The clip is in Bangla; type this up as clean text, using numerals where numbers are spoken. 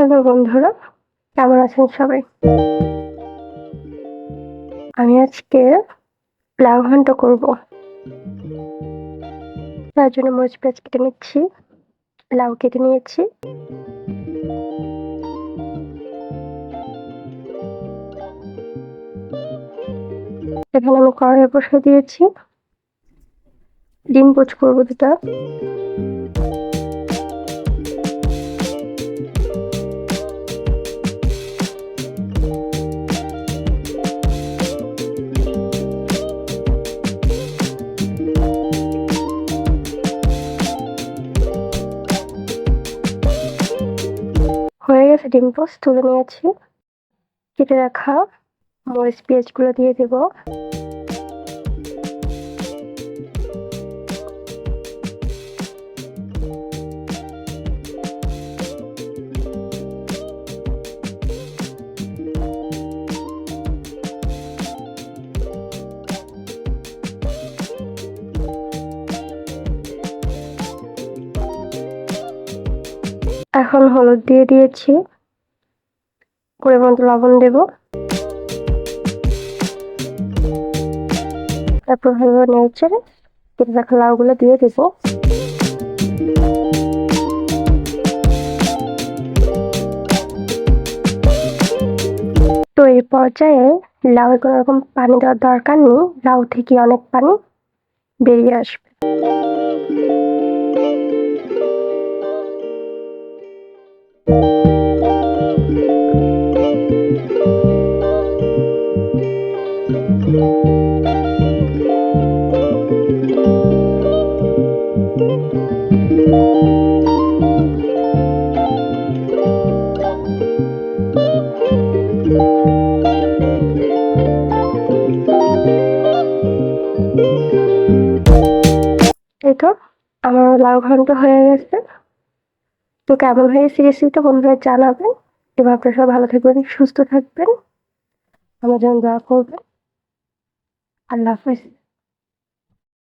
হ্যালো বন্ধুরা, কেমন আছেন সবাই? আমি আজকে লাউ ঘন্ট করব। তার জন্য মরিচ পেঁয়াজ কেটে নিচ্ছি, লাউ কেটে নিয়েছি। এখানে আমি কড়াই বসিয়ে দিয়েছি, ডিম পোচ করবো 2টা। হয়ে গেছে ডিম পোচ, তুলে নিয়েছি। কেটে রাখা মরিচ পেঁয়াজগুলো দিয়ে দেব। এখন হলুদ দিয়ে দিয়েছি, পরিমাণ মতো লবণ দেব। তারপর ভালোভাবে নেড়েচেড়ে কেটে রাখা লাউগুলো দিয়ে দেব। তো এই পর্যায়ে লাউয়ে কোনো রকম পানি দেওয়ার দরকার নেই, লাউ থেকে অনেক পানি বেরিয়ে আসবে। এই তো আমার লাউ ঘন্ট হয়ে গেছে। তো কেমন হয়েছে রেসিপিটা বন্ধুরা জানাবেন, এবং আপনারা সবাই ভালো থাকবেন, সুস্থ থাকবেন, আমার জন্য দোয়া করবেন। আল্লাহ হাফেজ।